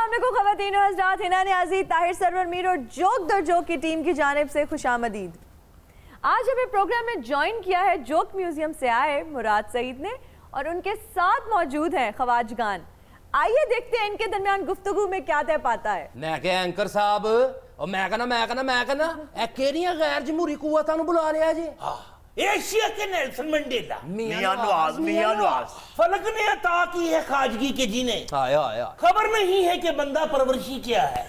ख़वातीन और हज़रात, हिना नियाज़ी, ताहिर सरवर मीर और जोक दर जोक की टीम की जानिब से खुशामदीद। आज हमें प्रोग्राम में ज्वाइन किया है जोक म्यूजियम से आए मुराद सईद ने और उनके साथ मौजूद हैं ख्वाजगान। आइए देखते हैं इनके दरमियान गुफ्तगू में क्या तय पाता है। मैं क्या एंकर साहब और मैं कहना केरियां गैर जमहूरी कुव्वतां नूं बुला लिया जी। एशिया के नेल्सन मंडेला मियां नवाज फलक ने अता की है खाजगी के जिन्हें आया खबर नहीं है कि बंदा परवरिशी क्या है।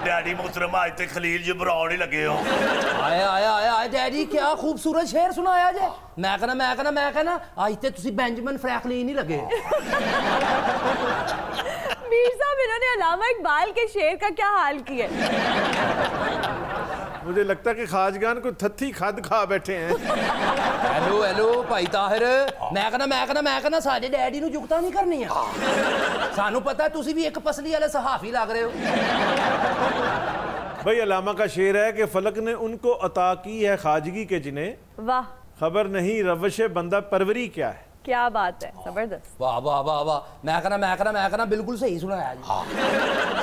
डैडी मोहतरम आज तक खलील जिब्रान ही लगे हो। आया डैडी क्या खूबसूरत शेर सुनाया जे। मैं कहना आज तक तुसी बेंजामिन फ्रैंकलिन ही लगे। मीर साहब, इन्होंने अल्लामा इकबाल के शेर का क्या हाल किया? मुझे लगता है कि खाजगान को थत्थी खाद खा बैठे हैं। हेलो भाई ताहिर, मैं कहना साडे डैडी नूं जुगता नहीं करनी है। सानू पता है तुसी भी एक पसली वाले सहाफी लग रहे हो। भाई अल्लामा का शेर है कि फलक ने उनको अता की है खाजगी के जिन्हें, वाह, खबर नहीं रवश बंदा परवरी क्या है। क्या बात है, जबरदस्त। वाह। मैं कहना बिल्कुल सही सुनाया जी।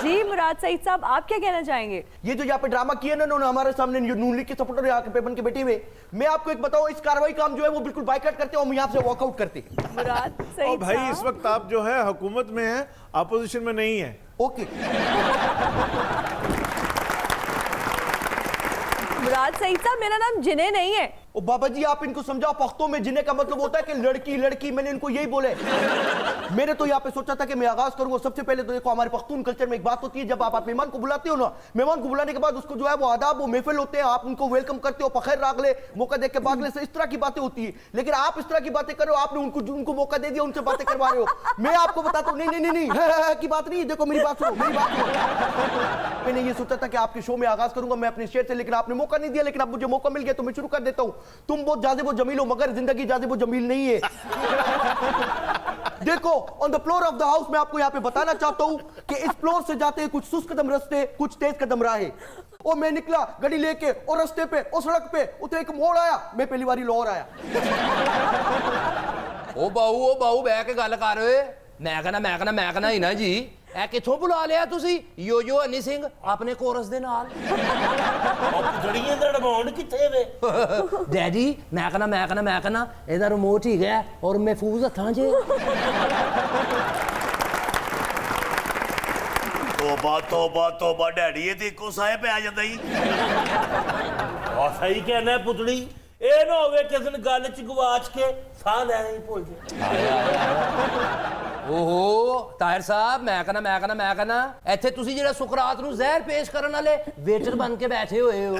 जी मुराद सईद साहब, आप क्या कहना चाहेंगे? ये जो यहाँ पे ड्रामा किया ना उन्होंने हमारे सामने, नून लीग के सपोर्टर यहाँ पे बन के बैठे हुए, मैं आपको एक बताऊं, इस कार्रवाई काम जो है वो बिल्कुल बाइकआउट करते हैं और हम यहाँ से वॉकआउट करते हैं। मुराद और सईद भाई साहब, इस वक्त आप जो है हुकूमत में हैं, अपोजिशन में नहीं है। ओके मुराद सईद साहब, मेरा नाम जिने नहीं है। ओ बाबा जी आप इनको समझाओ, पख्तों में जिन्हें का मतलब होता है कि लड़की। मैंने इनको यही बोले। मैंने तो यहाँ पे सोचा था कि मैं आगाज करूंगा। सबसे पहले तो देखो, हमारे पख्तून कल्चर में एक बात होती है, जब आप मेहमान को बुलाते हो ना, मेहमान को बुलाने के बाद उसको जो है वो आदाब, वो महफिल होते हैं, आप उनको वेलकम करते हो, पखैर रागले, मौका देख के बागले से, इस तरह की बातें होती है। लेकिन आप इस तरह की बातें करो, आपने उनको मौका दे दिया, उनसे बातें करवा रहे हो। मैं आपको बताता हूँ, नहीं की बात नहीं। देखो मेरी बात सुनो। मैंने ये सोचा था कि आपके शो में आगाज करूंगा मैं अपने शेर से, लेकिन आपने मौका नहीं दिया। लेकिन अब मुझे मौका मिल गया तो मैं शुरू कर देता हूँ। तुम बहुत ज्यादा वो जमील हो, मगर जिंदगी ज्यादा वो जमील नहीं है। देखो on the floor of the house, मैं आपको यहाँ पे बताना चाहता हूँ कि इस फ्लोर से जाते हैं कुछ सुस्त कदम रास्ते, कुछ तेज कदम राहें। और मैं निकला गाड़ी लेके, और रास्ते पे और सड़क पे उधर एक मोड़ आया, मैं पहली बारी लाहौर आया। ओ बाऊ बह के गल कर। मैं कहना ही ना जी, ए किथों बुला लिया तुसी यो हनी सिंह अपने कोरस दे नाल। जड़ियां दड़बाउंड किथे वे डैडी, मैं कहना एदा रिमोट ही गया और महफूज हथां जे। तोबा डैडी ये तो इको साए पे आ जाता ही। और सही कहना है पुतड़ी, ए ना होवे किस दिन गल च गवाच के साह लेना ही भूल जाए। ओहो ताहिर साहब, मैं कहना ਇੱਥੇ ਤੁਸੀਂ ਜਿਹੜਾ ਸੁਕਰਾਤ ਨੂੰ ਜ਼ਹਿਰ ਪੇਸ਼ ਕਰਨ ਵਾਲੇ ਵੇਟਰ ਬਣ ਕੇ ਬੈਠੇ ਹੋਏ ਹੋ।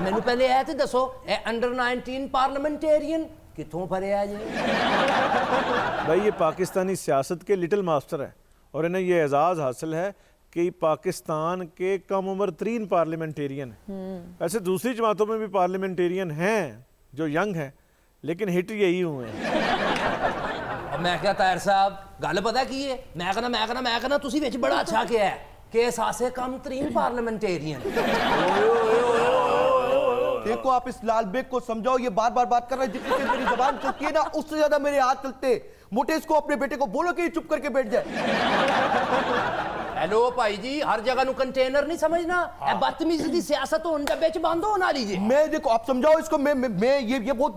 ਮੈਨੂੰ ਪਹਿਲੇ ਇਹ ਤੇ ਦੱਸੋ, ਇਹ ਅੰਡਰ 19 पार्लियामेंटेरियन किथों फरिया जी? भाई ये पाकिस्तानी सियासत के लिटिल मास्टर है और इन्हें ये एजाज़ हासिल है कि पाकिस्तान के कम उम्र तरीन पार्लियामेंटेरियन है। वैसे दूसरी जमातों में भी पार्लियामेंटेरियन हैं जो यंग हैं, लेकिन हिट यही हुए हैं। मैं क्या ताहिर साहब, गल पता की है, मैं कहना तुसी विच बड़ा अच्छा किया है कि सासे कम तरीन पार्लियामेंटेरियन। देखो आप इस लाल बेग को समझाओ, ये बार बात कर रहा है। जितनी मेरी जबान चलती है ना, उससे ज्यादा मेरे हाथ चलते। मोटे इसको अपने बेटे को बोलो कि चुप करके बैठ जाए। हेलो भाई जी, हर जगह नु कंटेनर नहीं समझना। बदतमीजी दी सियासत होने डब्बे च बंद होना लीजिए। मैं देखो आप समझाओ इसको। मैं ये भी बहुत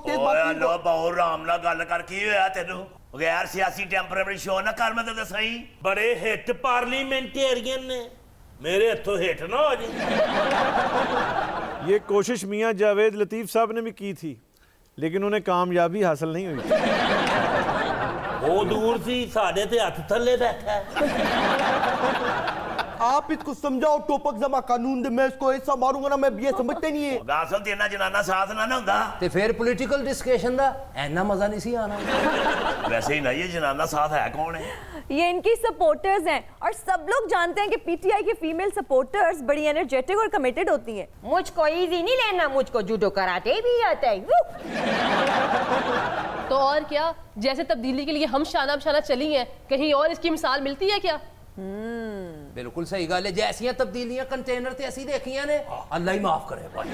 तेज बात लो बहुत आराम नाल गल कर की होया तेनू। गैर सियासी टेंपरेमेंट शो ना कर, मैं तो सही बड़े हिट पार्लियामेंटेरियन ने, मेरे हथों हिट ना हो जाए। ये कोशिश मियां जावेद लतीफ साहब ने भी की थी, लेकिन उन्हें कामयाबी हासिल नहीं हुई। वो दूर सी, साढ़े ते हथ थले बैठा है। आप इसको समझाओ, टोपक जमा कानून दे, मैं इसको ऐसा मारूंगा ना, मैं ये समझते नहीं है। गासल तेना जनाना साथ ना हुंदा ते फिर पॉलिटिकल डिस्कशन दा ऐना मजा नहीं सी आना। वैसे ही ना, ये जनाना साथ है कौन है? ये इनकी सपोर्टर्स हैं और सब लोग जानते हैं कि पीटीआई की फीमेल सपोर्टर्स बड़ी एनर्जेटिक और कमिटेड होती हैं। मुझको इजी नहीं लेना, मुझको जूडो कराटे भी आता है। तो और क्या, जैसे तब्दीली के लिए हम शाना चली हैं, कहीं और इसकी मिसाल मिलती है क्या? बिल्कुल सही गल है। जैसियां तब्दीलियां कंटेनर ते असी देखियां ने, अल्लाह ही माफ करे भाई।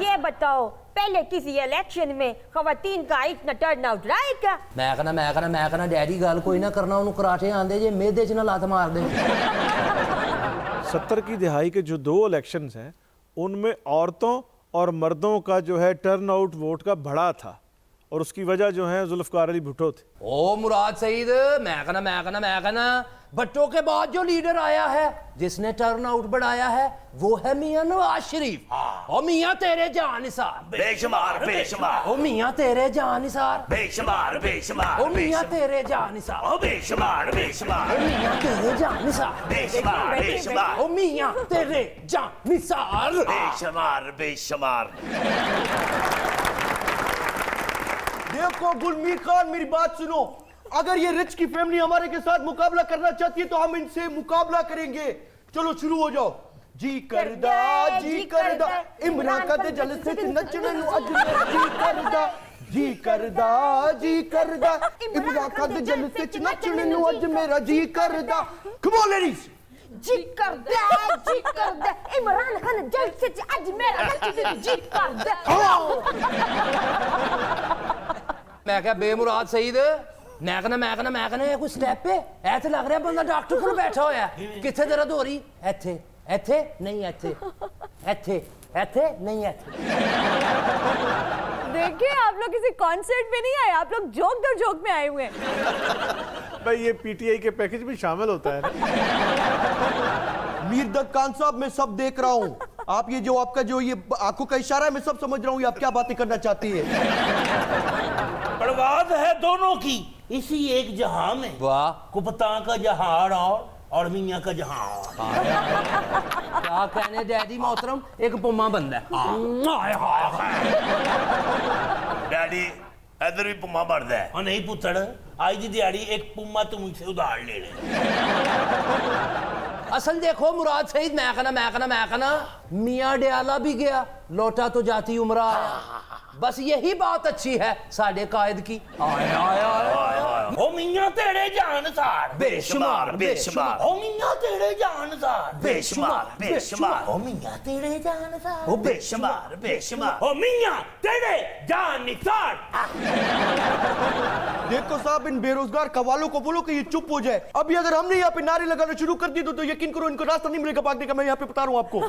ये बताओ, पहले किसी इलेक्शन में खवातीन का इतना टर्न आउट रहा है क्या? मैं कहना डैडी गल कोई ना करना, उन्होंने कराटे आंदे जे मेदे च ना लात मार दे। 70 की दिहाई के जो 2 इलेक्शंस हैं उनमें औरतों और मर्दों का जो है टर्न आउट वोट का बढ़ा था, और उसकी वजह जो है जुल्फकार अली भुट्टो थे। ओ मुराद सईद, मैं कहना भट्टो के बाद जो लीडर आया है जिसने टर्न आउट बढ़ाया है वो है मियां नवाज शरीफ। ओ मियां तेरे जान निसार, बेशुमार बेशुमार, ओ मियां तेरे जान निसार, बेशुमार बेशुमार, ओ मियां तेरे जान निसार, ओ बेशुमार बेशुमार, ओ मियां तेरे जान निसार, बेशुमार बेशुमार, ओ मियां तेरे जान निसार, बेशुमार बेशुमार। देखो गुलमीर खान, मेरी बात सुनो। अगर ये रिच की फैमिली हमारे के साथ मुकाबला करना चाहती है तो हम इनसे मुकाबला करेंगे। चलो शुरू हो जाओ। जी करदा इमरान खान दे जलसे च नचने नु अज मेरा जी करदा, जी करदा इमरान खान दे जलसे च नचने नु अज मेरा जी करदा। Come on ladies. जी करदा इमरान खान जलसे च अज मेरा जी करदा। मैं क्या बेमुराद सईद, मैं कहना ये कोई स्टेप है? ऐसे लग रहा है बंदा डॉक्टर को बैठा होया। किथे दर्द हो रही? ऐथे ऐथे नहीं, ऐथे ऐथे ऐथे नहीं, ऐथे। देखिए आप लोग किसी कॉन्सर्ट में नहीं आए, आप लोग जोक दर जोक में आए हुए हैं। भाई ये पीटीआई के पैकेज में शामिल होता है ना। मीरदक खान साहब, मैं सब देख रहा हूँ। आप ये जो आपका जो ये आंखों का इशारा है, मैं सब समझ रहा हूँ। ये आप क्या बातें करना चाहती है? बर्बाद है दोनों की इसी एक जहां में। वाह, कुपता का जहां और मियां का जहां। क्या कहने डैडी मोहतरम, एक पुम्मा बंदा है। डैडी इधर भी पुम्मा बढ़ता है। और नहीं पुत्तड़, आज दी दिहाड़ी एक पुम्मा तुम मुझसे उधार ले ले। असल देखो मुराद सईद, मैं कहना मियां डयाला भी गया, लौटा तो जाती उम्रा आया। बस यही बात अच्छी है साडे कायद की। ओ मियां तेरे जानसार, बेशुमार बेशुमार, ओ मियां तेरे जानसार, बेशुमार बेशुमार, ओ मियां तेरे जानसार, ओ बेशुमार बेशुमार, ओ मियां तेरे जानसार। देखो साहब, इन बेरोजगार कवालों को बोलो कि ये चुप हो जाए। अभी अगर हमने यहाँ पे नारे लगाना शुरू कर दी तो यकीन करो इनको रास्ता नहीं मिलेगा भागने का। मैं यहाँ पे बता रहा हूँ आपको।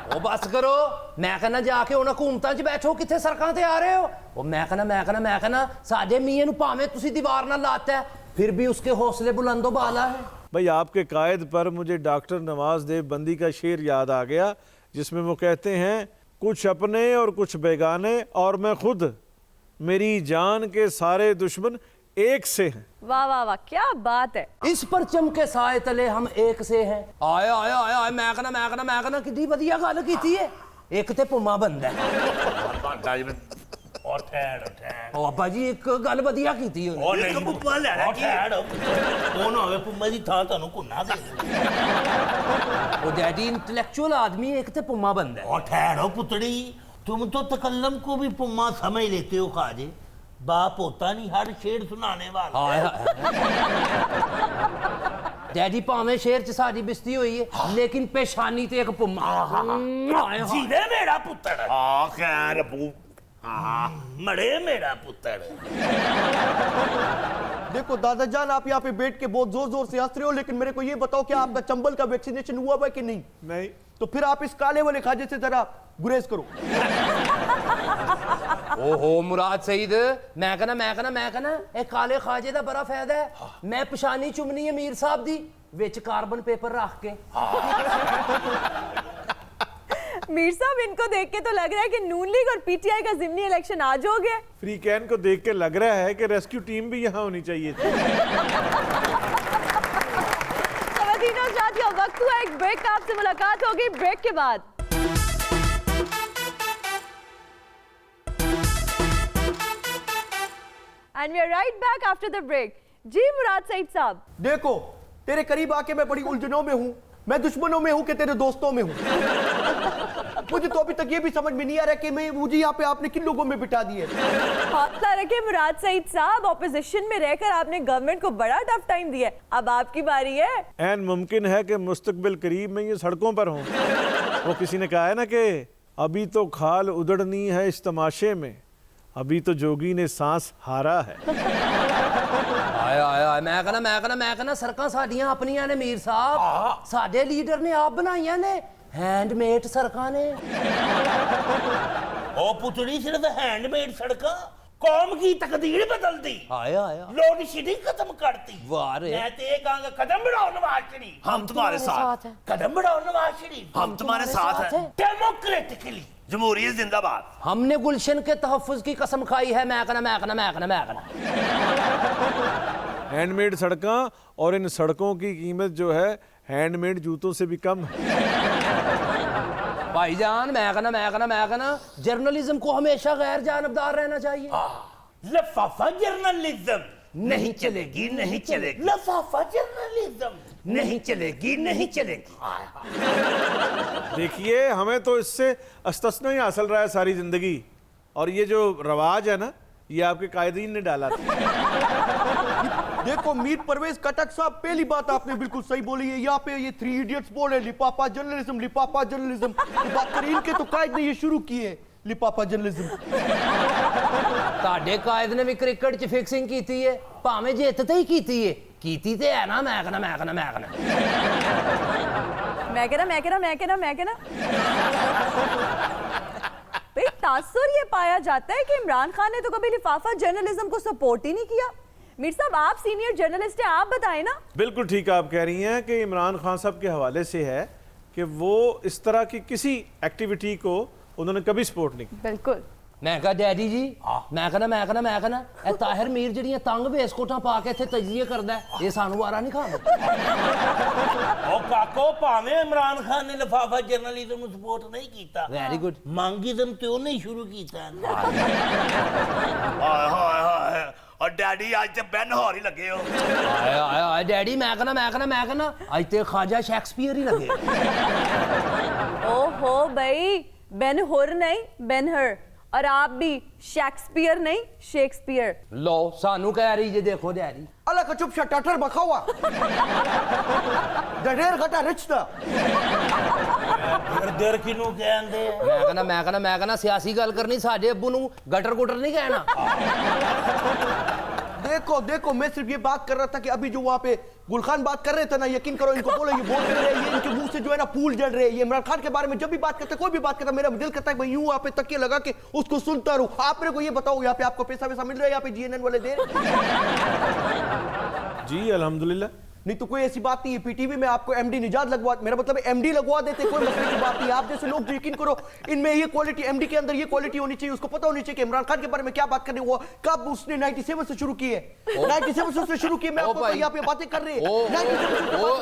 ओ बस करो, मैं कहना जाके उन्हां हुकूमतां च बैठो, किथे सड़कां ते आ रहे हो? ओ मैं कहना साडे मियां नूं भावें तुसीं दीवार नाल लाता है, फिर भी उसके हौसले बुलंदो बाला है। भाई आपके कायद पर मुझे डॉक्टर नवाज देवबंदी का शेर याद आ गया, जिसमें वो कहते हैं, कुछ अपने और कुछ बेगाने और मैं खुद, मेरी जान के सारे दुश्मन एक से हैं। वाह वाह वाह, क्या बात है। इस परचम के साए तले हम एक से हैं। आया मैं कहना कितनी वधिया गल कीती है। एक ते पुम्मा बंदा है। और ठहर ठहर, ओ अब्बा जी एक गल वधिया कीती है। और एक पुम्मा लेना और की ठहर, कौन होवे पुम्मा दी थां तानू कुन्ना दे। ओ डैडी इंटेलेक्चुअल आदमी, एक ते पुम्मा बंदा है। और ठहरो पुतड़ी, तुम तो तकल्लम को भी पुम्मा समझ लेते हो खाजे। बाप होता नहीं हर शेर सुनाने वाला। डैडी भावें शेर च साडी बिस्ती हुई है, लेकिन पेशानी ते एक पुम्मा। जीवे मेरा पुत्तर, हाँ खैर अबू, मरे मेरा पुत्तर। देखो दादाजान, आप यहाँ पे बैठ के बहुत जोर जोर से हंस रहे हो, लेकिन मेरे को ये बताओ कि आपका चंबल का वैक्सीनेशन हुआ है कि नहीं? नहीं। तो फिर आप इस काले वाले खाजे से जरा गुरेज करो। ओहो मुराद सईद, मैं कहना एक काले खाजे दा बड़ा फायदा है। मैं पेशानी चुमनी है मीर साहब दी, विच कार्बन पेपर रख के। मीर साहब, इनको देख के तो लग रहा है कि नून लीग और पीटीआई का जिमनी इलेक्शन आज हो गया। फ्री कैन को देख के लग रहा है कि रेस्क्यू टीम भी यहाँ होनी चाहिए थी। खवातीन साथियों, वक्त हुआ एक ब्रेक का। आपसे मुलाकात होगी ब्रेक के बाद। And we are right back after the break. जी मुराद सईद साहब, देखो, तेरे करीब आके मैं बड़ी उलझनों में हूँ। मैं दुश्मनों में हूँ कि तेरे दोस्तों में हूँ। मुझे तो अभी तक ये भी समझ में नहीं आ रहा कि मुझे यहाँ पे आपने किन लोगों में बिठा दिए। हौसला रखे मुराद सईद साहब, ऑपोजिशन में रहकर आपने गवर्नमेंट को बड़ा टफ टाइम दिया है, अब आपकी बारी है। एन मुमकिन है कि मुस्तकबिल करीब में ये सड़कों पर हों। वो किसी ने कहा है ना कि अभी तो खाल उधड़नी है इस तमाशे में, अभी तो जोगी ने सांस हारा है। आया आया मैं कहना सड़कां साडियां अपनियां ने मीर साहब, साडे लीडर ने आप बनाइयां ने, हैंडमेड सड़कां ने। ओ पुतली सिर्फ हैंडमेड सड़का कौम की तकदीर बदल दी। आया आया लोड शेडिंग खत्म करती। वाह रे। मैं तो ये कहूंगा कदम बढ़ाओ नवाज शरीफ, हम तुम्हारे साथ, कदम बढ़ाओ नवाज शरीफ, हम तुम्हारे साथ हैं। डेमोक्रेटिकली जमहूरियत जिंदाबाद। हमने गुलशन के तहफ्फुज की कसम खाई है। मैं कहना हैंडमेड सड़कां, और इन सड़कों की कीमत जो है हैंडमेड जूतों से भी कम है। भाईजान मैं कहना जर्नलिज्म को हमेशा गैर जानबदार रहना चाहिए। लफाफा जर्नलिज्म नहीं चलेगी, नहीं चलेगी, लफाफा जर्नलिज्म नहीं चलेगी, नहीं चलेगी। देखिए हमें तो इससे अस्तना ही हासिल रहा है सारी जिंदगी, और ये जो रवाज है ना ये आपके कायदीन ने डाला था। देखो मीर परवेज कटक साहब, पहली बात आपने बिल्कुल सही बोली है। यहाँ पे ये 3 इडियट्स बोल रहे लिपापा जर्नलिज्म, लिपापा जर्नलिज्म। बात करें इनके तो कायद ने ये शुरू किए लिपापा जर्नलिज्म। ताडे कायद ने भी क्रिकेट च फिक्सिंग कीती है, भावें जितते ही कीती है, कीती ते है ना। मैं कहना भाई तासुर ये पाया जाता है कि इमरान खान ने तो कभी लिफाफा जर्नलिज्म को सपोर्ट ही नहीं किया। मीर साहब आप सीनियर जर्नलिस्ट हैं, आप बताएं ना। बिल्कुल ठीक आप कह रही हैं कि इमरान खान साहब के हवाले से है कि वो इस तरह की किसी एक्टिविटी को उन्होंने कभी सपोर्ट नहीं किया। बिल्कुल। मैं कहा डैडी जी, मैं कहना ए ताहिर मीर जड़ियां तंग वेसकोटां पा के इत्थे तजिए करदा है, ये सानू वारा नहीं खांदा। ओ काको भावें इमरान खान ने लफाफा जर्नलिज्म ਨੂੰ ਸਪੋਰਟ ਨਹੀਂ ਕੀਤਾ, वेरी गुड। ਮੰਗੀਜ਼ਮ ਤੇ ਉਹਨੇ ਹੀ ਸ਼ੁਰੂ ਕੀਤਾ। हाय हाय हाय, और डैडी आज तो बेन हॉर ही लगे हो। आया डैडी मैं कहना आज ते ख्वाजा शेक्सपियर ही लगे। ओहो भाई, बेन हुर नहीं बेन हर, और आप भी शेक्सपियर नहीं शेक्सपियर। लो सानू कह रही जे, देखो डैडी अल्लाह का चुप शट टटर बखा हुआ डरेर घटा रिश्ता। देर किनू कहंदे। मैं कहना सियासी गल करनी, साडे अब्बू नू गटर गुटर नहीं कहना। देखो मैं सिर्फ ये बात कर रहा था कि अभी जो वहाँ पे गुलखान बात कर रहे थे ना, यकीन करो इनको बोलो ये बोल रहे हैं, ये इनके मुंह से जो है ना फूल जल रहे हैं। ये इमरान खान के बारे में जब भी बात करते, कोई भी बात करता, मेरा दिल करता है मैं यूं वहाँ पे तकिए लगा के उसको सुनता रहूं। आप मेरे को ये बताओ, यहाँ पे आपको पैसा वैसा मिल रहा है? यहाँ पे GNN वाले दे जी अल्हम्दुलिल्लाह। नहीं तो कोई ऐसी बात नहीं है। पीटीवी में आपको MD निजात लगवा, मेरा मतलब MD लगवा देते, कोई मसले की बात नहीं। आप जैसे लोग यकीन करो इनमें ये क्वालिटी, MD के अंदर ये क्वालिटी होनी चाहिए। उसको पता होनी चाहिए कि इमरान खान के बारे में क्या बात करनी। वो कब उसने 97 से शुरू की है, 97 से उसने शुरू की। मैं आपको यहाँ पे बातें कर रहे हैं 97 से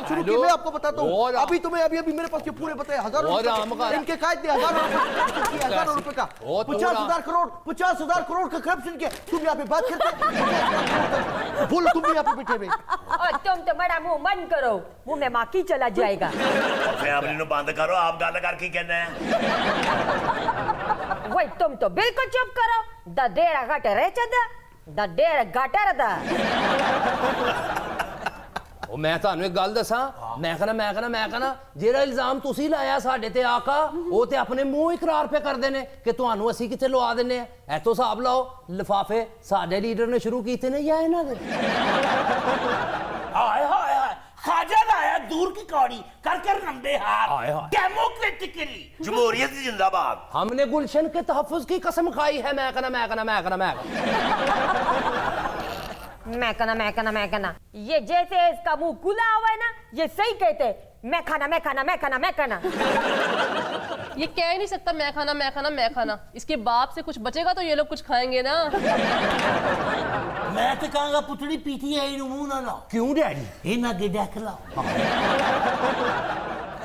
शुरू की। मैं आपको बताता हूँ, अभी तुम्हें अभी मेरे पास ये पूरे बताए हजारों इनके कायदे, हजारों रुपए का 50,000 करोड़ का करप्शन के तुम यहाँ पे बात करते। बोलो तुम यहाँ पे बैठे हुए, तुम तो बड़ा मुंह बंद करो, मुंह में माखी चला जाएगा। फैमिली नु बंद करो, आप गल कर की कहने हैं। वही तुम तो बिल्कुल चुप करो। द डेरा घाटे रह चदा, द डेरा घाटा रदा। ਉਹ ਮੈਂ ਤੁਹਾਨੂੰ ਇੱਕ ਗੱਲ ਦੱਸਾਂ, ਮੈਂ कहना ਜਿਹੜਾ ਇਲਜ਼ਾਮ ਤੁਸੀਂ ਲਾਇਆ ਸਾਡੇ ਤੇ ਆਕਾ, ਉਹ ਤੇ ਆਪਣੇ ਮੂੰਹ ਇਕਰਾਰ ਪੇ ਕਰਦੇ ਨੇ ਕਿ ਤੁਹਾਨੂੰ ਅਸੀਂ ਕਿੱਥੇ ਲਵਾ ਦਿੰਨੇ ਆ। ਐਤੋਂ ਹਿਸਾਬ ਲਾਓ, ਲਿਫਾਫੇ ਸਾਡੇ ਲੀਡਰ ਨੇ ਸ਼ੁਰੂ ਕੀਤੇ ਨੇ ਜਾਂ ਇਹਨਾਂ ਦੇ। हाय हाय हाय, खाजा लाया दूर की कौड़ी कर कर लंबे हाथ। हाय हाय। डेमोक्रेटिकली जमहूरियत जिंदाबाद। हमने गुलशन के तहफ्फुज की कसम खाई है। मैं कहना ये जैसे इसका मुंह खुला हुआ है ना, ये सही कहते। मैं खाना। ये कह ही नहीं सकता मैं खाना। इसके बाप से कुछ बचेगा तो ये लोग कुछ खाएंगे ना। मैं तो कहूंगा पुतली PTI नु मुंह ना लाओ। क्यों डैडी? इन्हां अगे डैक लाओ।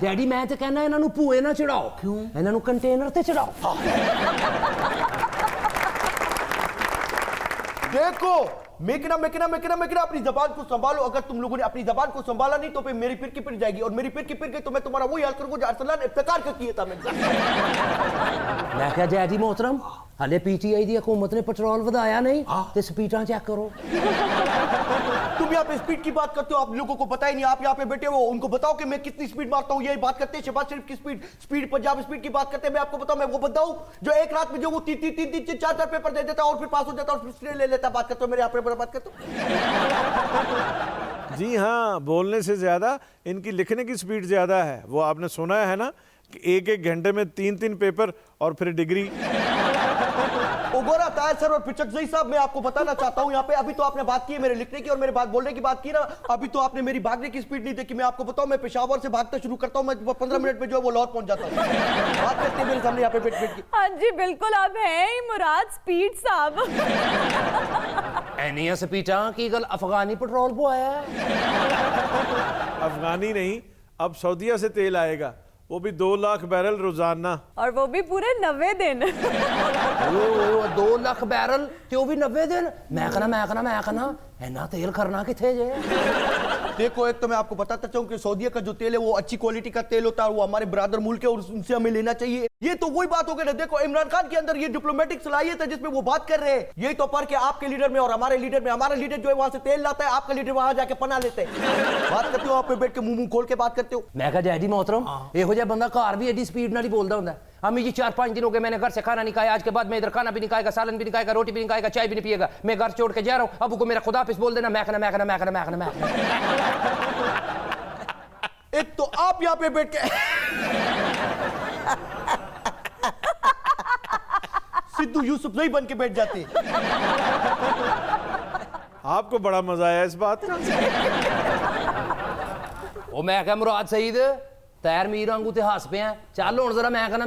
डैडी मैं तो कहना इन्हां नू भूए ना चढ़ाओ। क्यों? इन्हां नू कंटेनर ते चढ़ाओ। देखो मेकना अपनी जबान को संभालो। अगर तुम लोगों ने अपनी जबान को संभाला नहीं तो फिर मेरी फिर की फिर जाएगी, और मेरी फिर की फिर गई तो मैं तुम्हारा वही हाल करूंगा जो अरसलान इफ्तिकार का किया था मैंने। मैं क्या जैदी मोहतरम, हाले पीटीआई दी हुकूमत ने पेट्रोल ਵਧਾਇਆ नहीं ते स्पीडां चेक करो। तुम यहाँ पे स्पीड की बात करते हो, आप लोगों को पता ही नहीं, आप यहाँ पे बैठे हो, उनको बताओ कि मैं कितनी स्पीड मारता हूँ। यही बात करते हैं शहबाज शरीफ की स्पीड पंजाब स्पीड की बात करते हैं। मैं आपको बताऊं, मैं वो बंदा हूँ जो एक रात में जो वो तीन चार पेपर दे देता और फिर पास हो जाता और फिर ले लेता। बात करते हो मेरे यहाँ पे बात करते हो। जी हाँ, बोलने से ज़्यादा इनकी लिखने की स्पीड ज़्यादा है। वो आपने सुना है ना कि एक घंटे में 3 पेपर और फिर डिग्री। ओगोरा ताहिर सर और पिचकजई साहब, मैं आपको बताना चाहता हूं यहाँ पे, अभी तो आपने बात की है मेरे लिखने की और मेरे बात बोलने की बात की ना, अभी तो आपने मेरी भागने की स्पीड नहीं देखी। मैं आपको बताऊं, मैं पेशावर से भागता शुरू करता हूं, मैं 15 मिनट में जो है वो लाहौर पहुंच जाता हूं। बात करते हैं मेरे सामने यहाँ पे बैठ के। हाँ जी बिल्कुल, आप हैं ही मुराद स्पीड साहब। एनिया स्पीडां की गल अफगानी पेट्रोल पवाया है। अफगानी नहीं, अब सऊदीया से तेल आएगा, वो भी 2 लाख बैरल रोजाना, और वो भी पूरे 90 दिन। 2 लाख बैरल ते वो भी 90 दिन। मैं कहना इन्ना तेल करना किथे जे। देखो, एक तो मैं आपको बताता चाहूं कि सऊदीया का जो तेल है वो अच्छी क्वालिटी का तेल होता है, वो हमारे ब्रादर मुल्क है और उनसे हमें लेना चाहिए। ये तो वही बात हो गई ना। देखो, इमरान खान के अंदर ये डिप्लोमेटिक सलाहियत है जिसमें वो बात कर रहे हैं। यही तो फर्क है आपके लीडर में और हमारे लीडर में। हमारा लीडर जो है वहां से तेल लाता है, आपका लीडर वहां जाके पना लेते हैं। बात करते हो आप पे बैठ के मुंह खोल के बात करते हो। मैं कहा जैदी मोहतरम, एहो जिहा बंदा घर भी एडी स्पीड नाल ही बोलदा हुंदा है। अम्मी जी 4-5 दिन हो गए मैंने घर से खाना नहीं खाया, आज के बाद मैं इधर खाना भी नहीं खाएगा, सालन भी नहीं खाएगा, रोटी भी नहीं खाएगा, चाय भी नहीं पिएगा, मैं घर छोड़ के जा रहा हूँ। अबू को मेरा खुदा हाफिज़ बोल देना। मैं कहना एक तो आप यहाँ पे बैठ के सिद्धू यूसुफ नहीं बन के बैठ जाते। आपको बड़ा मजा आया इस बात का। ओ मैं क्या मुराद सईद तैर मीर वांगू ते हस पे चल हुण जरा मैं कहना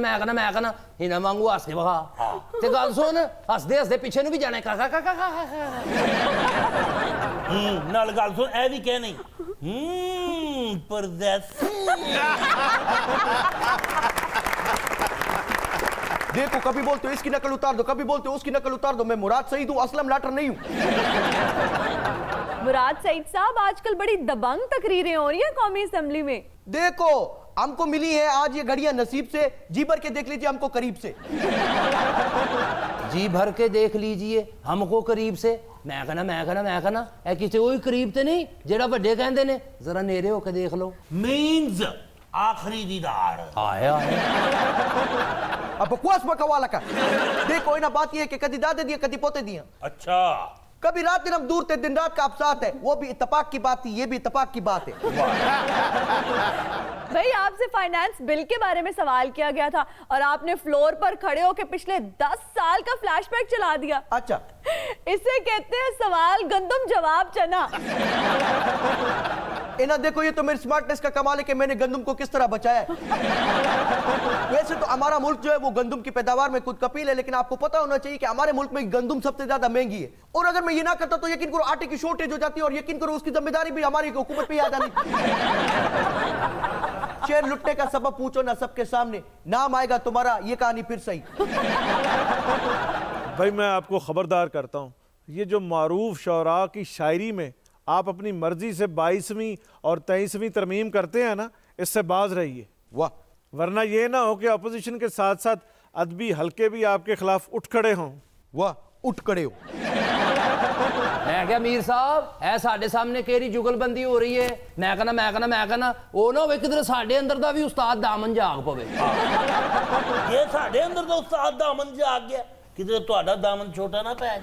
इन्हां वांगू हस के बखा ते गल सुन, हसदे हसदे पिछे नु भी जाना का नाल गल सुन, ए भी कह नहीं परदेसी। देखो, कभी बोलते हो इसकी नकल उतार दो, कभी बोलते हो उसकी नकल उतार दो। मैं मुराद सईद हूं, असलम लाटर नहीं हूं। मुराद सईद साहब, आजकल बड़ी दबंग तकरीरें हो रही है कौमी असेंबली में। देखो, हमको मिली है आज ये घड़ियां नसीब से, जी भर के देख लीजिए हमको करीब से। जी भर के देख लीजिए हमको करीब से। मैं कहना ए किसी कोई करीब ते नहीं जेड़ा वड्डे कहंदे ने, जरा नेरे होके देख लो। मीन्स आखिरी दीदार। आए अब बकवास बकवाला का। देखो, ना बात ये है कि कदी दादे दिए कदी पोते दिए। अच्छा, कभी रात दिन हम दूर थे, दिन रात का आप साथ है, वो भी इत्तेफाक की बात थी, ये भी इत्तेफाक की बात है। भाई, आपसे फाइनेंस बिल के बारे में सवाल किया गया था और आपने फ्लोर पर खड़े होकर पिछले 10 साल का फ्लैशबैक चला दिया। अच्छा, इसे कहते हैं सवाल गंदम जवाब चना। इन्हें देखो, ये तो मेरी स्मार्टनेस का कमाल है कि मैंने गंदम को किस तरह बचाया है। वैसे तो हमारा मुल्क जो है वो गंदम की पैदावार में खुद कपील है, लेकिन आपको पता होना चाहिए कि हमारे मुल्क में गंदम सबसे ज्यादा महंगी है। और अगर मैं ये ना करता तो यकीन करो आटे की शॉर्टेज हो जाती है, और यकीन करो उसकी जिम्मेदारी भी हमारी हुकूमत पे आ जानी। शेर लुटने का सबब पूछो ना सबके सामने, नाम आएगा तुम्हारा, ये कहानी फिर सही। भाई मैं आपको खबरदार करता हूँ, ये जो मारूफ शौरा की शायरी में आप अपनी मर्जी से 22वीं और 23वीं तरमीम करते हैं ना, इससे बाज रहिए। वाह, वरना ये ना हो कि अपोजिशन के साथ साथ अदबी हल्के भी आपके खिलाफ उठ खड़े हों। वाह, उठ खड़े हो। मैं क्या मीर साहब, ऐ साडे सामने केरी जुगलबंदी हो रही है। मैं कहना ओ ना होवे किधर साडे अंदर दा भी उस्ताद दामन जाग पवे। ये साडे अंदर दा उस्ताद दामन जाग गया, किधर तुहाडा दामन छोटा ना पै जाए।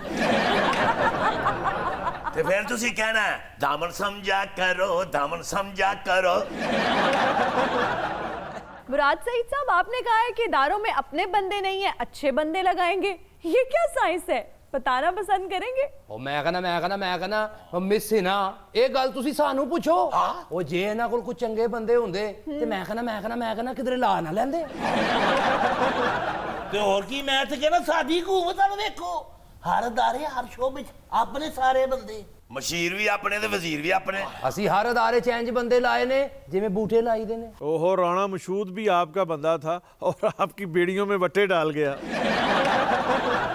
ਤੇ ਫਿਰ ਤੁਸੀਂ ਕਹਿਣਾ दामन समझा करो, दामन समझा करो। मुराद सईद साहब, आपने कहा है कि इदारों में अपने बंदे नहीं है, अच्छे बंदे लगाएंगे। ये क्या साइंस है, बताना पसंद करेंगे? ओ मैं कहना मिस ना ये गल तुसी सानू पूछो। ओ जे इन्हां कोल कुछ चंगे बंदे हुंदे ते मैं कहना किधरे ला ना लेंदे। ते और की, मैं ते कहना साडी हुकूमत वाल देखो, हर अदारे हर शोबे अपने सारे बंदे, मशीर भी अपने ते वजीर भी अपने। असी हर अदारे चेंज बंदे लाए ने जिवें बूटे लाई दे ने। ओहो, राणा मशहूद भी आपका बंदा था और आपकी बेड़ियों में वट्टे डाल गया।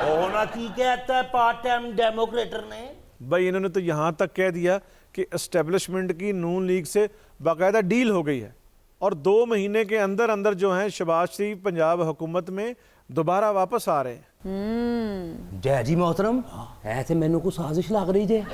ओहो ना की कहता है पार्ट टाइम डेमोक्रेटर ने, भाई इन्होंने तो यहाँ तक कह दिया कि एस्टेब्लिशमेंट की नून लीग से बाकायदा डील हो गई है और 2 महीने के अंदर अंदर जो है शहबाज शरीफ पंजाब हुकूमत में दोबारा वापस आ रहे हैं। डैडी मोहतरम ऐसे मैनू को साजिश लग रही है।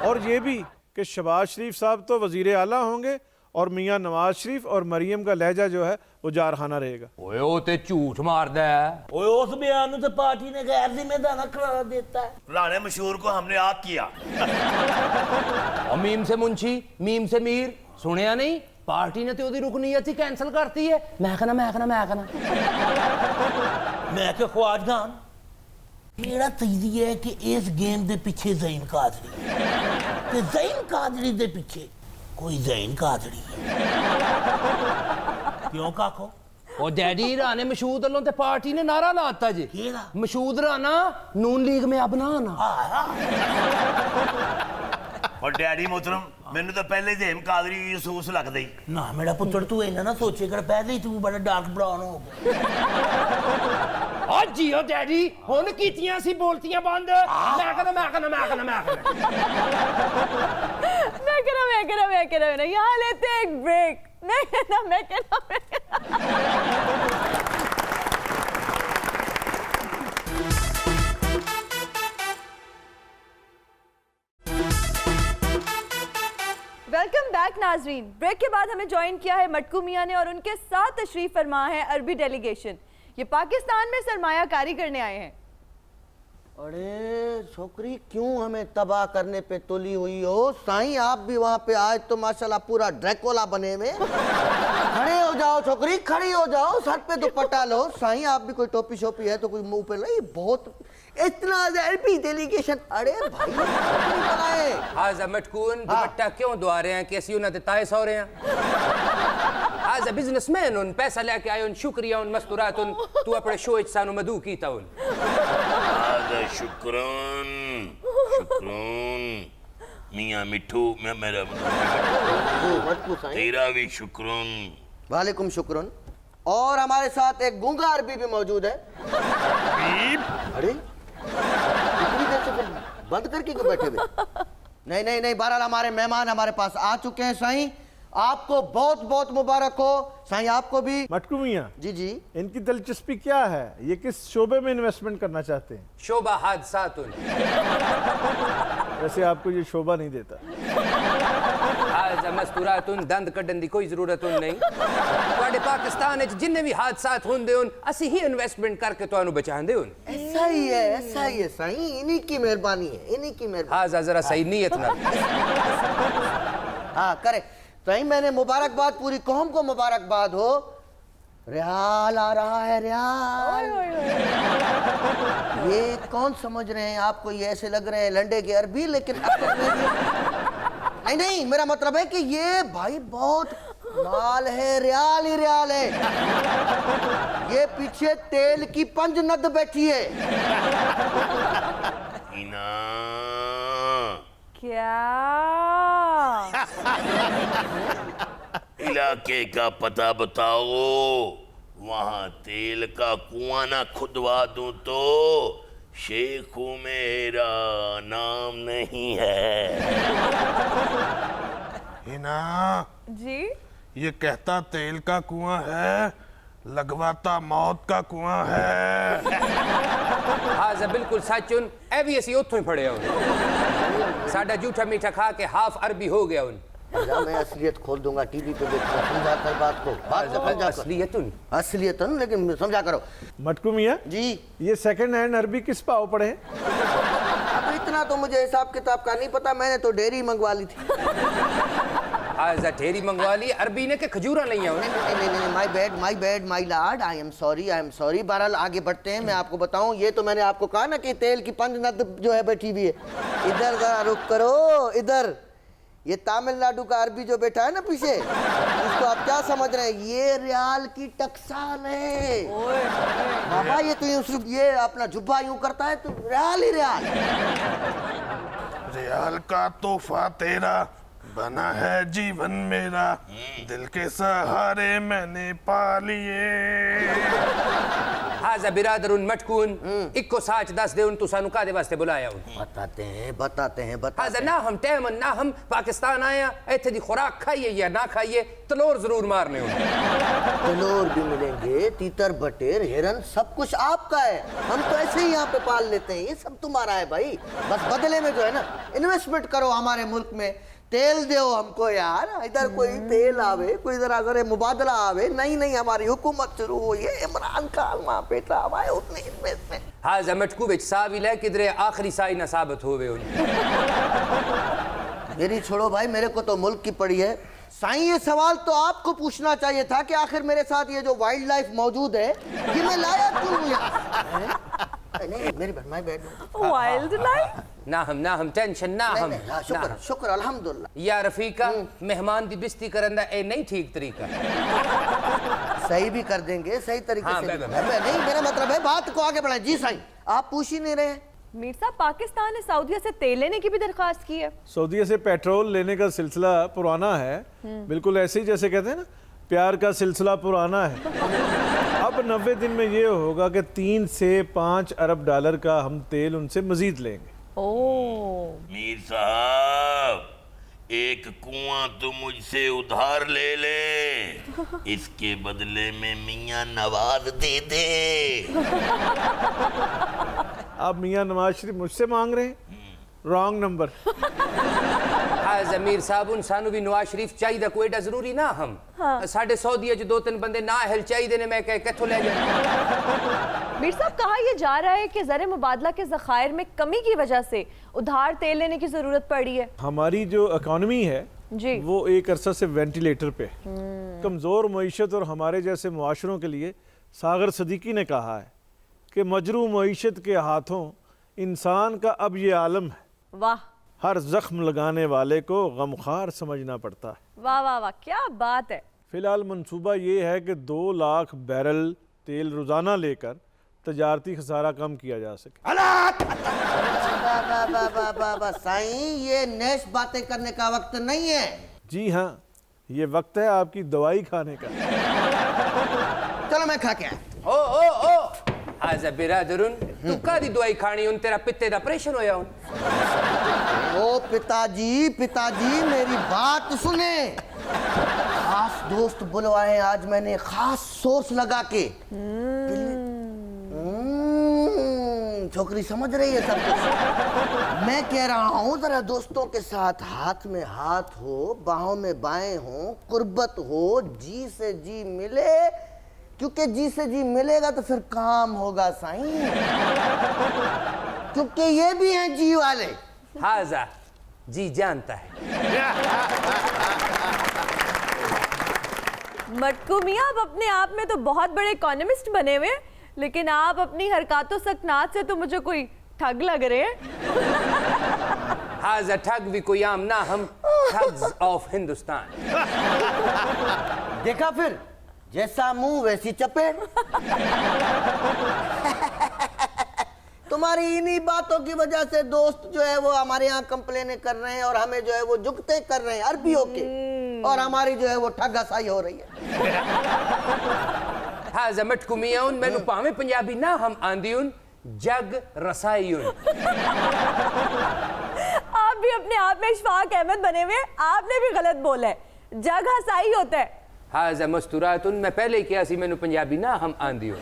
और ये भी कि शहबाज शरीफ साहब तो वजीर आला होंगे और मियाँ नवाज शरीफ और मरियम का लहजा जो है वो जारखाना रहेगा। ओए ओ ते झूठ मारदा है। ओए उस बयान तो पार्टी ने गैर जिम्मेदाराना करार देता है। पुराने मशहूर को हमने याद किया। और मीम से मुंशी, मीम से मीर, सुनिया नहीं? पार्टी ने तो ओदी रुकनीयत ही कैंसिल करती है। मैं कहना मैं क्या ख्वाज खान मेरा तजदिया है कि इस गेम के पीछे ज़ैन कादरी ते ज़ैन कादरी के पीछे कोई ज़ैन कादरी है। क्यों काको? ओ डैडी राणे मशहूद अल्लों ते पार्टी ने नारा लाता जी, केड़ा? मशहूद राणा नून लीग में अब ना आना। और डैडी मोहतरम मैंने तो पहले ही कादरी की सूस लगता ही ना मेरा पुत्र तू इन्ना ना सोचे कर पहले ही तू बड़ा डार्क ब्राउन हो गया। और जियो डैडी हुन कीतियां सी बोलतियां बंद। मैं कहना यहाँ लेते हैं एक ब्रेक। मैं कहना वेलकम बैक नाजरीन। ब्रेक के बाद हमें ज्वाइन किया है मटकू मियां ने और उनके साथ तशरीफ फरमा है अरबी डेलीगेशन। ये पाकिस्तान में सरमायाकारी करने आए हैं। अरे छोकरी क्यों हमें तबाह करने पे तुली हुई हो? साईं आप भी वहां पे आज तो माशाल्लाह पूरा ड्रैकुला बने में। खड़े हो जाओ छोकरी, खड़ी हो जाओ, सर पे दुपट्टा लो। साईं आप भी कोई टोपी शोपी है तो कोई मुंह पे लो। ये बहुत इतना अरबी डेलीगेशन। अरे भाई बनाए आज मटकून दुपट्टा क्यों दुआ रहे हैं? कैसी उन्हें ताए सो रहे हैं? आज बिजनेसमैन उन पैसा लेके आए उन शुक्रिया उन मस्तूरात उन तू अपने शो इचानु मधु की था उन शुक्रन मियां मिठू मैं मेरा तेरा भी शुक्रन। वालेकुम शुक्रन। और हमारे साथ एक गूंगा अरबी भी मौजूद है। अरे इतनी देर से बंद करके क्यों बैठे हुए? नहीं बहरहाल हमारे मेहमान हमारे पास आ चुके हैं। साईं आपको बहुत बहुत मुबारक हो। साईं आपको भी। मटकू मियां जी इनकी दिलचस्पी क्या है? ये किस शोबे में इन्वेस्टमेंट करना चाहते हैं? शोबा हादसात उन वैसे आपको ये शोबा नहीं देता। आज मस्तूरात उन दंद कड्डन दी कोई जरूरत उन नहीं। ਤੁਹਾਡੇ पाकिस्तान ਵਿੱਚ जिन्ने भी हादसात ਹੁੰਦੇ उन ਅਸੀਂ ही इन्वेस्टमेंट करके ਤੁਹਾਨੂੰ बचाਉਂਦੇ उन। ऐसा ही है साईं, इन्हीं की मेहरबानी है, इन्हीं की मेहरबानी। आज जरा सही नीयत ना। हाँ करे साईं, मैंने मुबारकबाद पूरी कौम को मुबारकबाद हो। रियाल आ रहा है रियाल। ये कौन समझ रहे हैं आपको? ये ऐसे लग रहे हैं लंडे के अरबी, लेकिन नहीं मेरा मतलब है कि ये भाई बहुत माल है, रियाल ही रियाल है। ये पीछे तेल की पंज नद बैठी है। क्या इलाके का पता बताओ, वहां तेल का कुआं ना खुदवा दूं तो शेखू मेरा नाम नहीं है। हिना जी ये कहता तेल का कुआं है, लगवाता मौत का कुआं है। आज बिल्कुल सच उन ए भी ਅਸੀਂ ਉੱਥੋਂ ਹੀ ਫੜਿਆ उन साडा जूठा मीठा खा के हाफ अरबी हो गया उन। मैं असलियत खोल दूंगा टीवी पे देखना। समझा कर बात को समझा असलियत लेकिन समझा करो। मटकू मियां जी ये सेकंड हैंड अरबी किस भाव पड़े? अब इतना तो मुझे हिसाब किताब का नहीं पता, मैंने तो डेयरी मंगवा ली थी। आज ढेरी मंगवा ली अरबी ने के खजूरा नहीं है। नहीं my bad my Lord, I am sorry. बहरहाल आगे बढ़ते हैं। मैं आपको बताऊं, ये तो मैंने आपको कहा ना कि तेल की पंज नद जो है बैठी हुई है। इधर जरा रुक करो, इधर ये तमिलनाडु का अरबी जो बैठा है ना पीछे, इसको आप क्या समझ रहे हैं? ये रियाल की टकसाल है बाबा। ये तो ये अपना जुब्बा यूं करता है तो रियाल ही रियाल। रियाल का तोहफा तेरा बना है जीवन मेरा, दिल के सहारे मैंने पा लिए। हाजा बिरादरुन मटकून इक्को साच दस दे उन तू सानू कादे वास्ते बुलाया उन बताते हैं हाजा ना हम टैमन ना हम पाकिस्तान आया इत्थे दी खुराक खाइए या ना खाइए तलोर जरूर मारने उन तलोर भी मिलेंगे, तीतर बटेर हिरन सब कुछ आपका है। हम तो ऐसे ही यहाँ पे पाल लेते हैं, ये सब तुम्हारा है भाई। बस बदले में जो है ना इन्वेस्टमेंट करो हमारे मुल्क में, तेल दो हमको यार। इधर कोई तेल आवे, कोई इधर अगर मुबादला आवे, नहीं हमारी हुकूमत शुरू हुई है, इमरान खान वहाँ पे आए उतने इन्वेस्टमेंट। हाजा मटकू बिच साबिल है किधरे आखिरी साई ना साबित होवे उन मेरी छोड़ो भाई, मेरे को तो मुल्क की पड़ी है। साईं ये सवाल तो आपको पूछना चाहिए था कि आखिर मेरे साथ ये जो वाइल्ड लाइफ मौजूद है ये मैं लाया क्यों यहाँ? नहीं मेरी बहन मैं बैठ वाइल्ड लाइफ ना हम टेंशन ना हम शुक्र शुक्र अल्हम्दुलिल्लाह। या रफीका मेहमान दी बिस्ती करन दा ए नहीं ठीक तरीका सही भी कर देंगे सही तरीके हाँ, से। मैं नहीं मेरा मतलब है बात को आगे बढ़ाएं। जी साईं आप पूछ ही नहीं रहे। मीर साहब, पाकिस्तान ने सऊदीया से तेल लेने की भी दरख्वास्त की है। सऊदीया से पेट्रोल लेने का सिलसिला पुराना है, बिल्कुल ऐसे ही जैसे कहते हैं ना प्यार का सिलसिला पुराना है। अब 90 दिन में ये होगा कि 3 से 5 अरब डॉलर का हम तेल उनसे मजीद लेंगे। मीर साहब एक कुआं तो मुझसे उधार ले ले, इसके बदले में मियां नवाज दे दे। आप मियां नवाज शरीफ मुझसे मांग रहे हैं? Wrong number. हाजा मीर साहब उन सानू भी नवाज शरीफ चाहिए कोई एडा जरूरी ना हम साढ़े सऊदीया जो 2-3 बंदे ना अहल चाहिए ने मैं किथों ले जाऊं। मीर साहब कहा यह जा रहा है कि ज़र मुबादला के ज़खायर में कमी की वजह से उधार तेल लेने की जरूरत पड़ी है। हमारी जो इकॉनमी है जी वो एक अरसा से वेंटिलेटर पे। कमज़ोर मईशत और हमारे जैसे मुआशरों के लिए सागर सदीकी ने कहा है कि मजरू मईशत के हाथों इंसान का अब ये आलम है, वाह हर जख्म लगाने वाले को गमखार समझना पड़ता है। वाह वाह वाह क्या बात है। फिलहाल मंसूबा ये है कि 2 लाख बैरल तेल रोज़ाना लेकर तजारती खसारा कम किया जा सके। साईं ये नेश बातें करने का वक्त नहीं है। जी हाँ, ये वक्त है आपकी दवाई खाने का। चलो मैं खा के आया। ओ हाजा बिरादरुन तू कादी दवाई खानी उन तेरा पित्ते दा ऑपरेशन होया उन ओ पिताजी मेरी बात सुने। खास दोस्त बुलवाए आज मैंने, खास सोर्स लगा के। छोकरी समझ रही है सब कुछ। मैं कह रहा हूँ जरा दोस्तों के साथ हाथ में हाथ हो, बाहों में बाएं हो, कुर्बत हो, जी से जी मिले, क्योंकि जी से जी मिलेगा तो फिर काम होगा साईं, क्योंकि ये भी हैं जी वाले। हाजा जी जानता है। मटकू मियाँ आप अपने आप में तो बहुत बड़े इकोनॉमिस्ट बने हुए, लेकिन आप अपनी हरकतों सकनात से तो मुझे कोई ठग लग रहे हैं। हाजा ठग भी कोई आम ना हम ठग्स ऑफ हिंदुस्तान। देखा फिर, जैसा मुंह वैसी चपेट। तुम्हारी इन्हीं बातों की वजह से दोस्त जो है वो हमारे यहाँ कंप्लेन कर रहे हैं और हमें जो है वो जुगते कर रहे हैं अरबियों के, और हमारी जो है वो ठगासाई हो रही है। हाजा मटकू मियां उन मैनू पावे पंजाबी ना हम आंदी उन जग रसाई उन। आप भी अपने आप में इशफाक अहमद बने हुए, आपने भी गलत बोला है, जग हसाई होता है। हाजा मस्तूरात उन मैं पहले ही किया सी मैनू पंजाबी ना हम आंदी उन।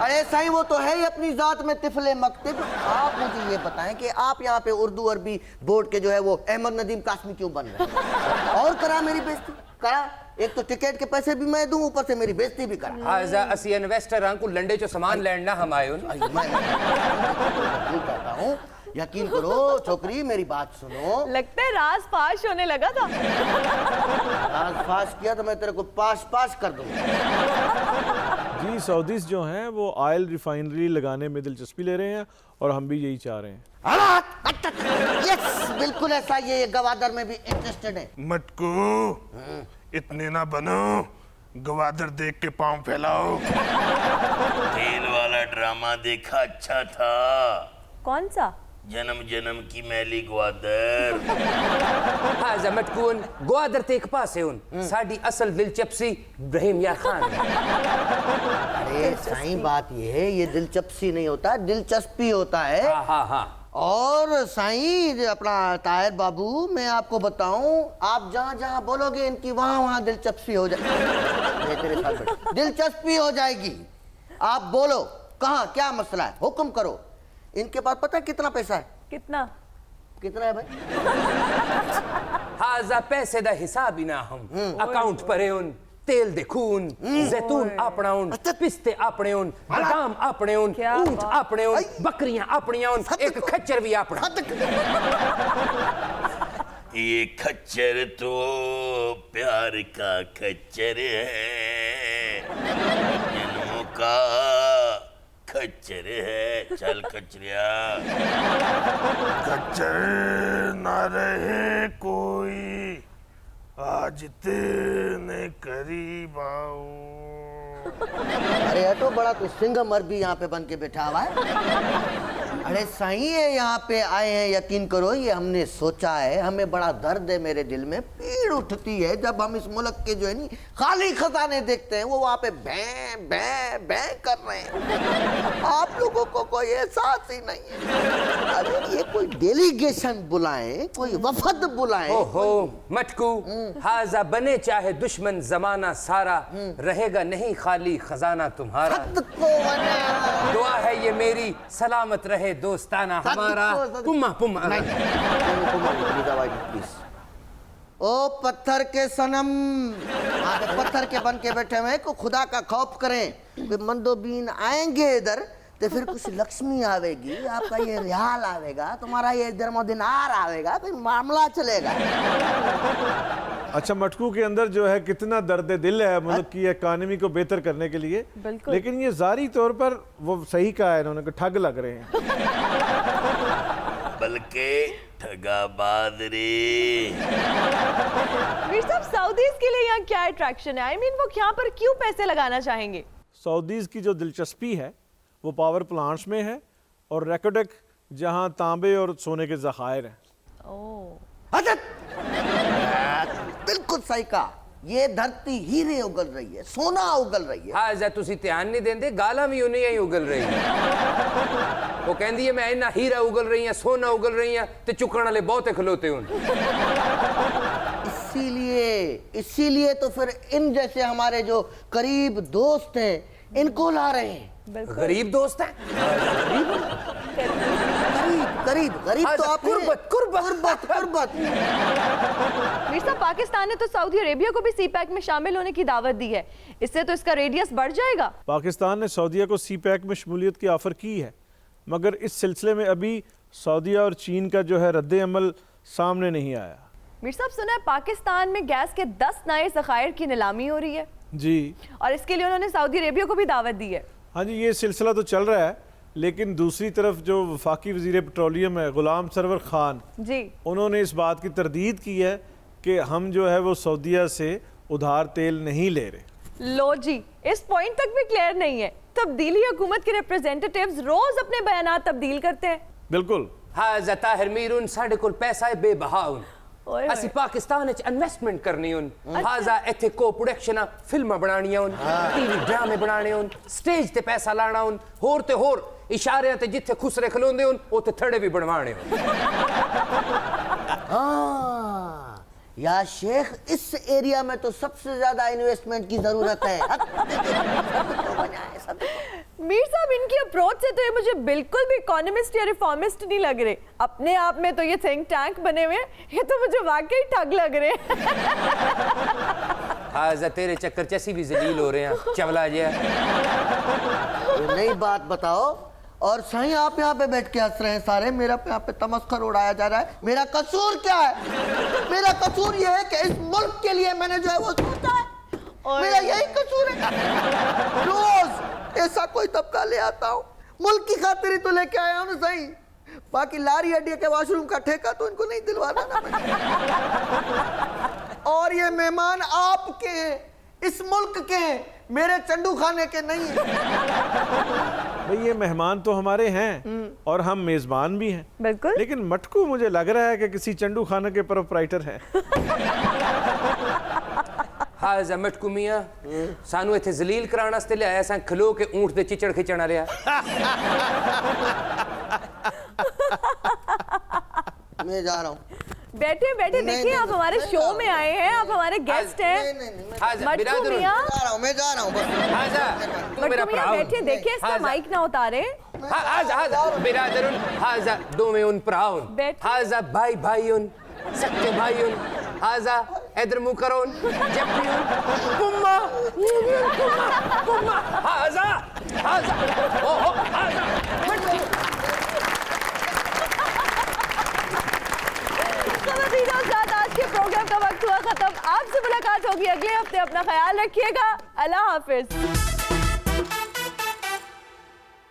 अरे साईं वो तो है ही अपनी जात में तिफले मकतब। आप मुझे ये बताएं कि आप यहाँ पे उर्दू अरबी बोर्ड के जो है वो अहमद नदीम कासमी क्यों बन रहे हैं? और करा मेरी बेइज्जती करा, एक तो टिकट के पैसे भी मैं दूं, ऊपर से मेरी बेइज्जती भी करा। हाजा असी इन्वेस्टर हां को लंडे चो सामान लैंड ना हम आए उन। मैं भूल जाता हूँ, यकीन करो छोकरी मेरी बात सुनो। लगता है राज फाश होने लगा था। आज पास किया तो मैं तेरे को पास कर दूंगा। जी सऊदीज जो हैं वो ऑयल रिफाइनरी लगाने में दिलचस्पी ले रहे हैं और हम भी यही चाह रहे हैं। यस बिल्कुल ऐसा, ये गवादर में भी इंटरेस्टेड है। मटकू इतने ना बनो, गवादर देख के पांव फैलाओ। तेल वाला ड्रामा देखा अच्छा था। कौन सा? जन्म जन्म की मैली ग्वादर। हाजा मटकून ग्वादर ते एक पासे हुन साडी असल दिलचस्पी इब्राहिम यार खान। अरे साईं बात ये है, ये दिलचस्पी नहीं होता, दिलचस्पी होता है। हाँ हाँ हाँ। और साईं अपना ताहिर बाबू, मैं आपको बताऊं, आप जहां जहां बोलोगे इनकी वहां वहां दिलचस्पी हो जाएगी। तेरे साथ बैठ, दिलचस्पी हो जाएगी। आप बोलो कहाँ क्या मसला है, हुक्म करो। इनके पास पता है कितना पैसा है? कितना कितना है भाई? हाजा पैसे दा हिसाब ही ना हम अकाउंट परे उन तेल दे खून जैतून अपना उन पिस्ते अपने उन बादाम अपने उन क्या ऊंट बात। अपने उन बकरियां अपनियां उन एक खच्चर भी अपना। ये खच्चर तो प्यार का खच्चर है, जन्मों का खच्चर है। चल खच्चरिया। खच्चर ना रहे कोई, आज तेने करीब आऊं। अरे हटो, बड़ा तो सिंह मर भी यहाँ पे बन के बैठा हुआ है। अरे साईं ये यहाँ पे आए हैं, यकीन करो ये हमने सोचा है, हमें बड़ा दर्द है मेरे दिल में, पीड़ उठती है जब हम इस मुल्क के जो है नी खाली खजाने देखते हैं, वो वहाँ पे भैं भैं भैं कर रहे हैं। आप लोगों को कोई एहसास ही नहीं है। अरे ये कोई डेलीगेशन बुलाएं, कोई वफद बुलाएं। ओहो मटकू, हाजा बने चाहे दुश्मन जमाना सारा, रहेगा नहीं खाली खजाना तुम्हारा। दुआ है ये मेरी, सलामत रहे दोस्ताना हमारा। पुम्मा पुम्मा। ओ पत्थर के सनम, पत्थर के बन के बैठे हुए को खुदा का खौफ करें। कोई मंदोबीन आएंगे इधर तो फिर कुछ लक्ष्मी आवेगी, आपका ये रियाल आवेगा, तुम्हारा ये जन्मदिनार आवेगा, फिर मामला चलेगा। अच्छा, मटकू के अंदर जो है कितना दर्द दिल है मुल्क की इकानमी को बेहतर करने के लिए, लेकिन ये जारी तौर पर वो सही कहा है इन्होंने, ठग लग रहे हैं। बल्कि ठगाबाद रे। मीर साहब, सऊदीज के लिए यहाँ क्या अट्रैक्शन है? वो यहाँ पर क्यों पैसे लगाना चाहेंगे? सऊदीज की जो दिलचस्पी है वो पावर प्लांट्स में है और रेकोडेक जहाँ तांबे और सोने के ज़खायर हैं। बिल्कुल सही कहा, ये धरती हीरे उगल रही है, सोना उगल रही है। हाजा तुसी ध्यान नहीं देंदे, गाला भी उन्हें ही उगल रही है। वो कहती है मैं इन्ना हीरा उगल रही है, सोना उगल रही है, ते चुकण वाले बहुते खलोते उन। इसीलिए तो फिर इन जैसे हमारे जो करीब दोस्त हैं इनको ला रहे हैं। गरीब दोस्त हैं? गरीब तो आप कुर्बत। मीर साहब, पाकिस्तान ने तो सऊदी अरेबिया को भी सी पैक में शामिल होने की दावत दी है, इससे तो इसका रेडियस बढ़ जाएगा। पाकिस्तान ने सऊदीया को सी पैक में शमूलियत की ऑफर की है, मगर इस सिलसिले में अभी सऊदीया और चीन का जो है रद्द अमल सामने नहीं आया। मीर साहब, सुना है पाकिस्तान में गैस के 10 नए ज़खायर की नीलामी हो रही है जी, और इसके लिए उन्होंने सऊदी अरेबिया को भी दावत दी है। हाँ जी, ये सिलसिला तो चल रहा है, लेकिन दूसरी तरफ जो वफाकी वज़ीर पेट्रोलियम है गुलाम सरवर खान जी, उन्होंने इस बात की तरदीद की है कि हम जो है वो सऊदीया से उधार तेल नहीं ले रहे। लो जी, इस पॉइंट तक भी क्लियर नहीं है। तब्दीली हुकूमत के रिप्रेजेंटेटिव्स रोज अपने बयानात तब्दील करते हैं। बिल्कुल। हाजा ताहिर मीर उन साढ़े कुल पैसा है बेबहाउन, ਅਸੀਂ ਪਾਕਿਸਤਾਨ ਵਿੱਚ ਇਨਵੈਸਟਮੈਂਟ ਕਰਨੀ ਹੁਣ। ਹਾਜ਼ਾ ਇੱਥੇ ਕੋ ਪ੍ਰੋਡਕਸ਼ਨਾਂ ਫਿਲਮਾਂ ਬਣਾਉਣੀਆਂ ਹੁਣ, ਟੀਵੀ ਡਰਾਮੇ ਬਣਾਉਣੇ ਹੁਣ, ਸਟੇਜ ਤੇ ਪੈਸਾ ਲਾਣਾ ਹੁਣ, ਹੋਰ ਤੇ ਹੋਰ ਇਸ਼ਾਰਿਆਂ ਤੇ ਜਿੱਥੇ ਖੁਸਰੇ ਖਲੋਂਦੇ ਹੁਣ ਉੱਥੇ ਥੜੇ ਵੀ ਬਣਵਾਣੇ ਹੁਣ। या शेख, इस एरिया में तो सबसे ज्यादा इन्वेस्टमेंट की जरूरत है। मीर साहब, इनकी अप्रोच से तो ये मुझे बिल्कुल भी इकोनॉमिस्ट या रिफॉर्मिस्ट नहीं लग रहे। अपने आप में तो ये थिंक टैंक बने हुए हैं, ये तो मुझे वाकई ठग लग रहे हैं। हाजा तेरे चक्कर च असी भी जलील हो रहे हैं, चवला जिया। नई बात बताओ। और सही आप यहाँ पे बैठ के हंस रहे हैं सारे, मेरा यहाँ पे तमस्खर उड़ाया जा रहा है। मेरा कसूर क्या है? मेरा कसूर ये है कि इस मुल्क के लिए मैंने जो है वो सोचा है, मेरा यही कसूर है। रोज ऐसा कोई तबका ले आता हूँ, मुल्क की खातिर ही तो लेके आया हूँ ना सही, बाकी लारी अड्डे के वॉशरूम का ठेका तो इनको नहीं दिलवाना ना। और ये मेहमान आपके हैं, इस मुल्क के हैं, मेरे चंडू खाने के नहीं है। भाई ये मेहमान तो हमारे हैं, और हम मेजबान भी हैं। बिल्कुल। लेकिन मटकू मुझे लग रहा है कि किसी चंडू खाना के प्रोप्राइटर हैं। हाँ मटकू मियां सानू इत्थे जलील कराने वास्ते लिया असां खलो के ऊंट दे चिचड़ खिचना रहा। मैं जा रहा हूँ। बैठे बैठे देखिए, आप हमारे शो में आए हैं, आप हमारे गेस्ट हैं। मटकू मियां, मैं जा रहा हूँ मटकू मियां बैठे देखिए, इसका माइक ना उतारे। बिरादरुन हाजा दोमे उन प्राउन हाजा भाई भाईउन सक्के भाईउन हाजा इधर मुंह करोन जप्पीउन कुम्मा कुम्मा हाजा हाजा ओहो हाजा। आज के प्रोग्राम का वक्त हुआ खत्म। आपसे मुलाकात होगी अगले हफ्ते। अपना ख्याल रखिएगा। अल्लाह हाफिज।